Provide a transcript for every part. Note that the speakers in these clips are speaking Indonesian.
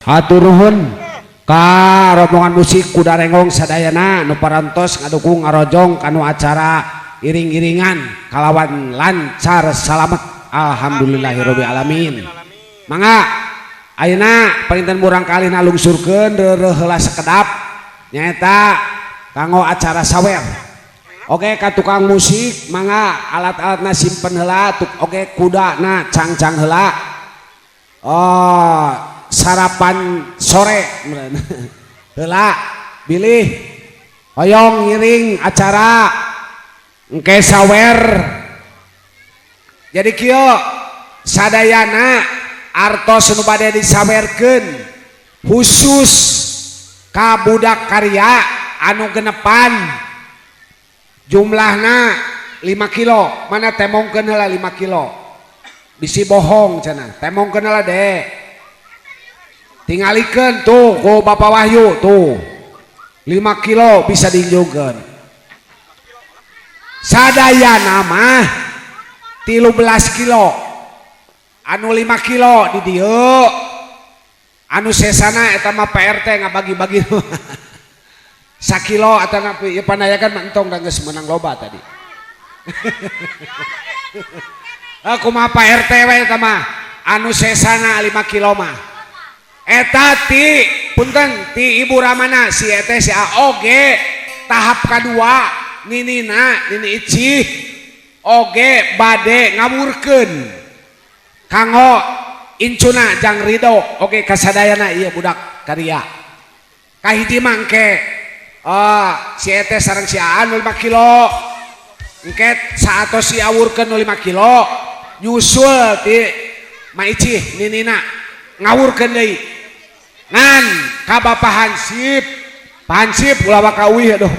Hatur nuhun ka rombongan musik kuda rengong sadayana nu parantos ngadukung ngarojong kanu acara iring-iringan kalawan lancar salamet alhamdulillahirabbil alamin. Mangga ayeuna parinten murang kalihna lungsurkeun reureuh heula sakedap nyaeta kanggo acara sawer. Oke ka tukang musik mangga alat-alatna simpen heula oke kudana cangcang heula. Oh sarapan sore heula bilih hoyong ngiring acara engke sawer. Jadi kieu sadayana artos nu bade disawerkeun khusus ka budak karya anu genepan jumlahna 5 kilo. Mana temongkeun heula 5 kilo bisi bohong cenah temongkeun heula deh. Tingalikeun tuh ku Bapak Wahyu tuh 5 kilo bisa diinjungkeun. Sadayana mah 13 kilo anu 5 kilo di dieu anu sesana eta mah PRT ngabagi-bagi sakilo atau napi ya panayakan mentong dan geus menang loba tadi. Aku mah PRT we eta mah anu sesana 5 kilo mah eta ti punten ti Ibu Ramana si eta si oge tahap kedua ninina nini Icih oge bade ngawurkeun kanggo incuna jang Ridho oge kasadayana ieu budak karya kahiji mangke si eta sareng si Aan 5 kilo engke saatos si awurkeun 5 kilo nyusul ti Ma Icih ninina ngawurkeun deui ngan ka Bapak Hansip Pak Hansip ulah bakawih aduh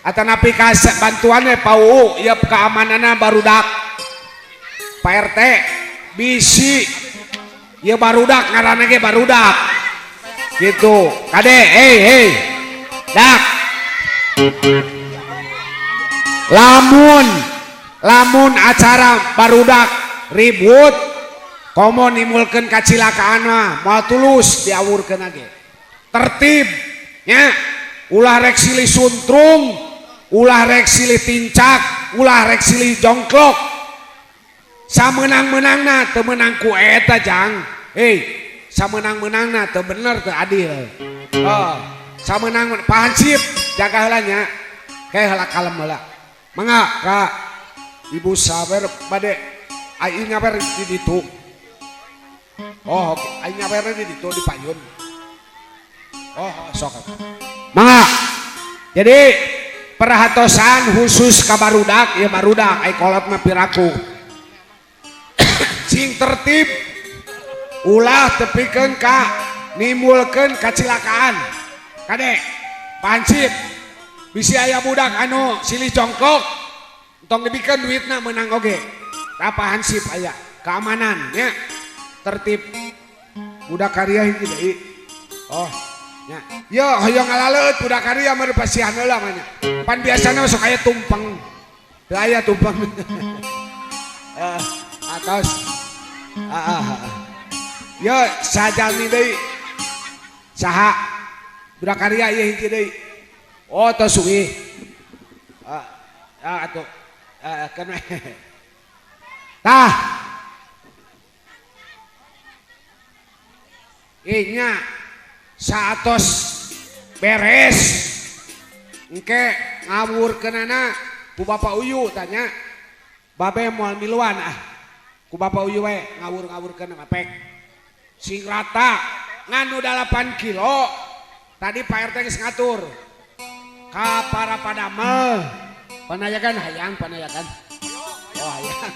atanapi ka bantuannya pau ieu keamananna barudak Pak RT bisi ieu barudak ngaranna ge barudak gitu kade hei dak lamun acara barudak ribut komo nimulkeun kacilakaan mah moal tulus diawurkeun age tertib nya ulah rek silih suntrung ulah rek silih tincak ulah rek silih jongklok samenang-menangna teu meunang ku eta jang samenang-menangna teu bener teu adil samenang Pak Hansip jaga heula nya kae heula kalem heula mangga ka Ibu sawer bade aing ngawer di ditu. Oh, aing ngawerna di ditu di payun. Oh, sok. Mangga. Jadi perhatosan khusus ka barudak, ya barudak ai kolot mah piraku. Sing tertib ulah tepikeun ka nimbulkeun kacilakaan. Kade, Pansip bisi aya budak anu silih jongkok tong dibikeun duitna meunang oge. Ka Hansip aya keamanan nya. Tertib budak karya hiji deui. Oh, nya. Yo hoyong ngalaleut budak karya mah pasihan heula mah nya. Pan biasana sok aya tumpeng. Teu aya tumpeng. Atos. Yo sajami deui. Saha budak karya ieu hiji deui. Oh, tos suwi. Atuh. Kan tah nya saatos beres engke ngawurkeunana ku Bapak Uyu tanya babe moal miluan ku Bapak Uyu we ngawur-ngawurkeun mapek sing rata nganu 8 kilo tadi Pak RT geus ngatur ka para padamel panayakan hayang panayakan oh hayang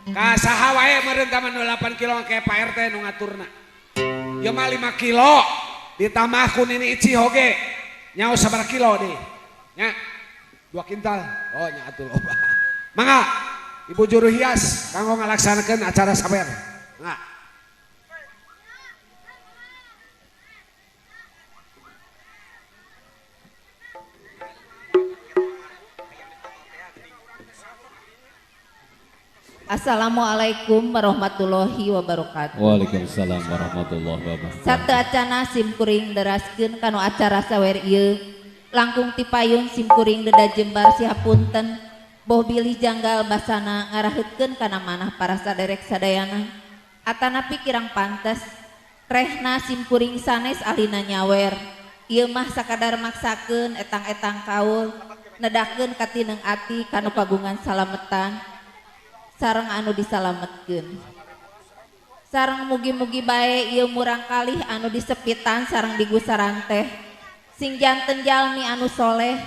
ka saha wae meureun ka 8 kilo ke Pak RT nu ngaturna. Ya mah 5 kilo ditambah ku nini Icih oge nyaho sabaraha kilo deh nya 2 kintal oh nya atuh loba mangga Ibu juru hias kanggo ngalaksanakeun acara sawer mangga. Assalamualaikum warahmatullahi wabarakatuh. Waalaikumsalam warahmatullahi wabarakatuh. Satu acana simkuring deraskeun kanu acara sawer ieu. Langkung ti payun simkuring deda jembar sihapunten. Boh bilih janggal basana ngaraheutkeun kana manah para saderek sadayana. Atanapi kirang pantes rehna simkuring sanes alina nyawer. Ieu mah sakadar maksakeun etang-etang kaul nedakeun katineng ati kanu kagungan salametan sareng anu disalametkeun. Sareng mugi-mugi bae ieu murang kalih anu disepitan sareng digusaran teh sing janten jalmi anu soleh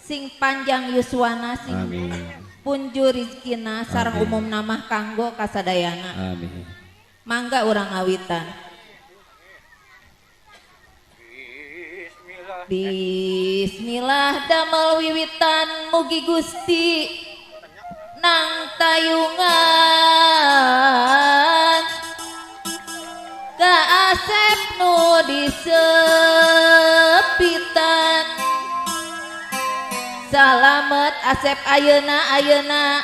sing panjang yuswana sing punjul rizkina sareng umum namah kanggo kasadayana. Amin. Mangga urang ngawitan. Bismillah damel wiwitan mugi Gusti nang tayungan ka Asep nu disepitan. Salamet Asep ayeuna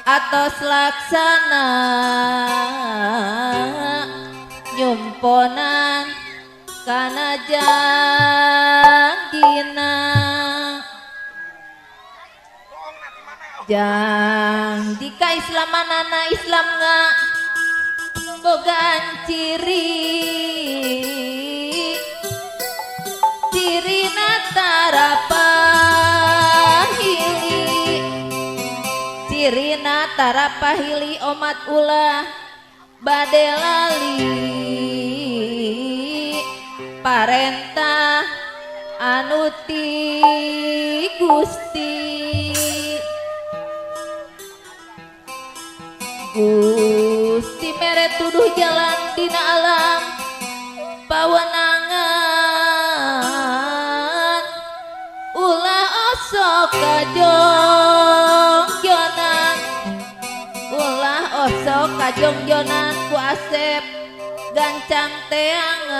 atos laksana nyumponan kana janggina jang di kaislamanana Islam nga bogaan cirina tarapahili omat ulah bade lali parentah anu ti Gusti. Gusti mere tuduh jalan dina alam pawenangan ulah osok kajongjonan ku Asep gancang teangan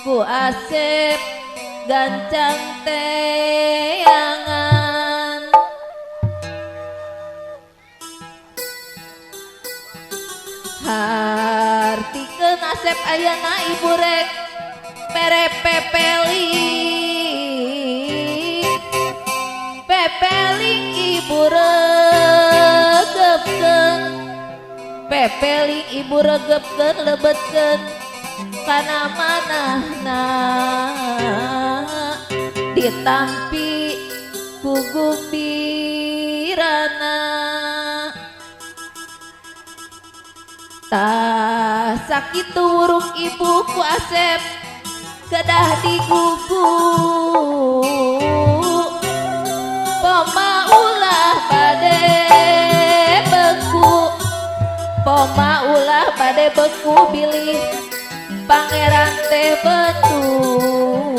ku Asep gancang teangan. Hartikeun Asep ayana ibu rek mere pepeling ibu regepkeun lebetkeun kana manahna ditampi ku gumbirana. Tah sakitu urung ibu ku Asep kedah digugu poma ulah bade beku bilih pangeran teh betuh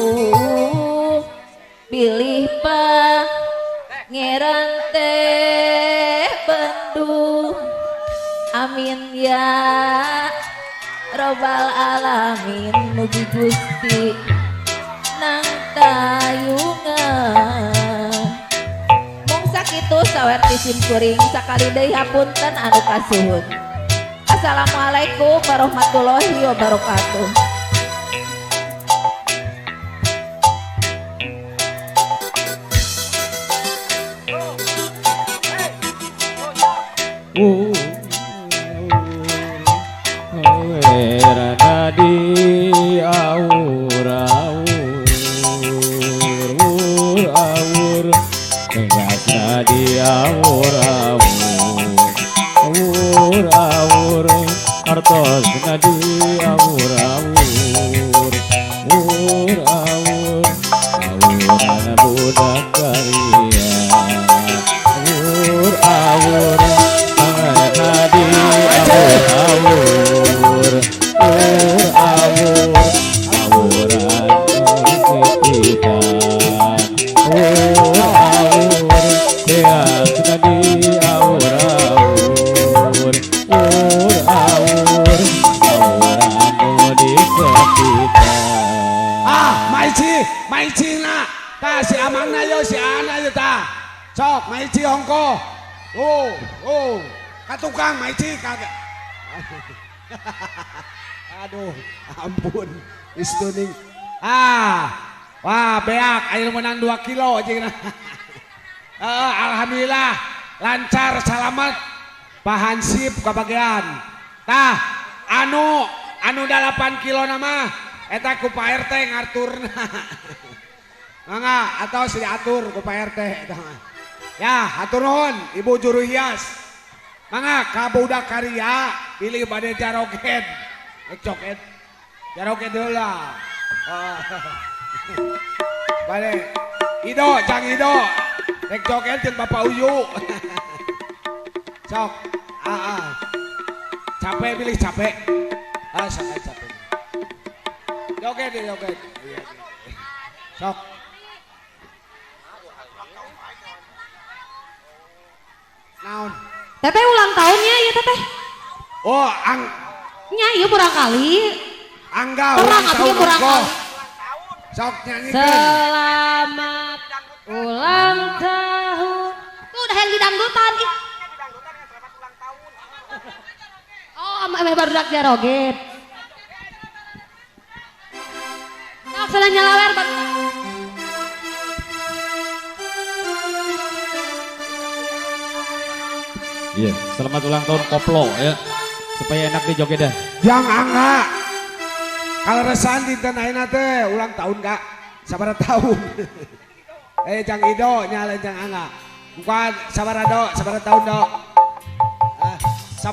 bilih pangeran teh betuh. Amin ya robbal alamin. Mugi Gusti nang tayungan mung sakitu sawerti simkuring sakali deui hapunten anu kasuhun. Assalamualaikum warahmatullahi wabarakatuh. Di awur tengasna di awur artosna di awur awuran budak karya awur tangasna di awur Maicina ta si amangna yo si ana yo ta Sok Maici hongko. Katukang Maici kagak. Aduh, ampun. Istuning. Wah, beak air menang 2 kilo aja. Alhamdulillah lancar selamat. Pak Hansip kebagian. Tah, anu 8 kilo nama eta ku Pak RT ngarturna. Mangga atau si atur ku Pak RT eta mah. Ya, hatur nuhun Ibu Juru Hias. Mangga ka budak karya pilih bade jaroget. Coket. Jaroget heula. Bade Ido, Jang Ido. Rek joget jeung Bapak Uyu. Sok. Capek pilih capek. Capek. Joget. Sok. Naon? Teteh ulang tahunnya ya teteh. Oh, Nya iya kurang kali. Angga Terang ulang atuh tahun kurang engko. kali. Sok nyanyikan. Selamat ulang tahun. Tuh udah yang didangdutan ih. Oh, ameh baru dak jaroget. Sok sana nyalawer baru. Iya, selamat ulang tahun koplo ya. Supaya enak dijoget dah. Jang Angga. Kalau resan dinten ayeuna teh ulang tahun Kak. Sabaraha tahun. Jang Ido nyala Jang Angga. Bukan sabaraha tahun do. 10.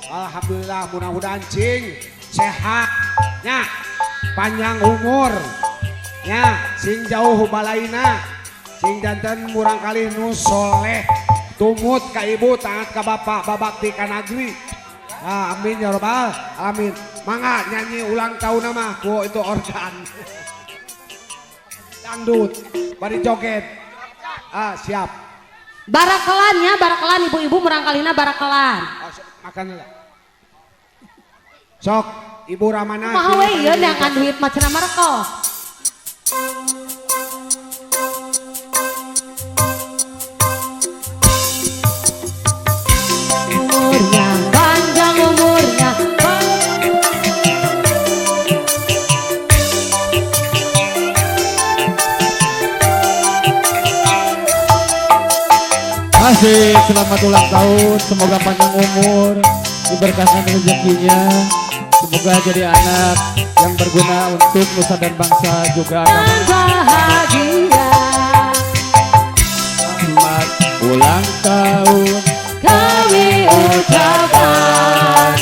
Alhamdulillah mudah-mudahan cing sehat nya panjang umur nya sing jauh balaina sing janten murang kali nu soleh tumut ka ibu taat ka bapak babakti ka negeri. Amin ya robbal alamin. Mangga nyanyi ulang tahun nama ku itu organ dangdut bari joget. Siap. Barakelan ibu-ibu merangkalina barakelan. Makan lah. Sok Ibu Ramana. Maha we ieu neangan duit mah cenah mareko. Umurnya panjang umurnya. Asik, selamat ulang tahun. Semoga panjang umur, diberkahkan rezekinya. Semoga jadi anak yang berguna untuk nusa dan bangsa juga agama. Bahagia Selamat ulang tahun. kami ucapkan.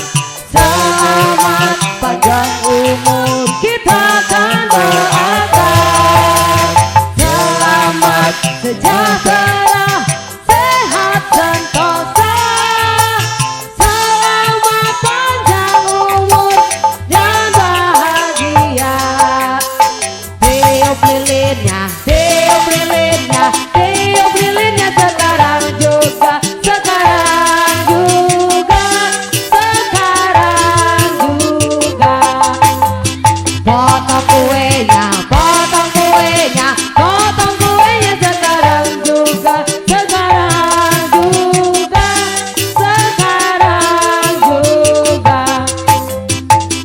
Selamat Panjang umur, kita akan doakan. Selamat sejahtera, sehat sentosa. Selamat panjang umur dan bahagia. Tiup lilinnya, tiup lilinnya, tiup lilinnya sekarang juga, sekarang juga, sekarang juga. Potong kuenya, potong kuenya, potong kuenya sekarang juga, sekarang juga, sekarang juga.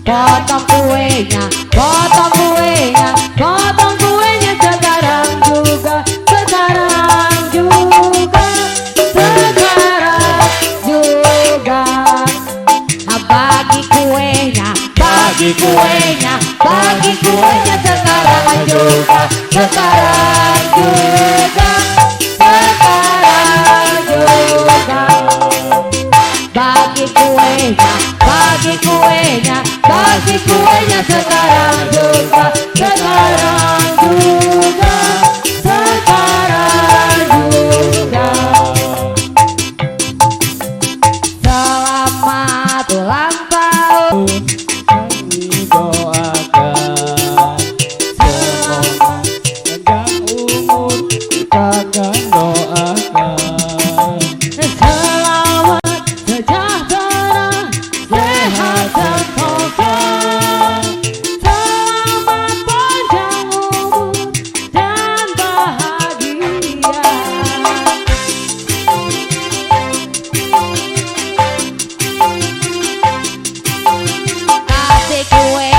Potong kuenya, potong kuenya, potong kuenya sekarang juga, sekarang juga, sekarang juga. Bagi kuenya, bagi kuenya, bagi kuenya sekarang juga, sekarang juga, sekarang juga. Bagi kuenya, bagi kuenya, bagi kuenya sekarang juga, sekarang juga, sekarang juga. Selamat ulang tahun. kami doakan. Semoga panjang umur, kita akan doakan. Selamat sejahtera, sehat sentosa. Selamat panjang umur dan bahagia. kue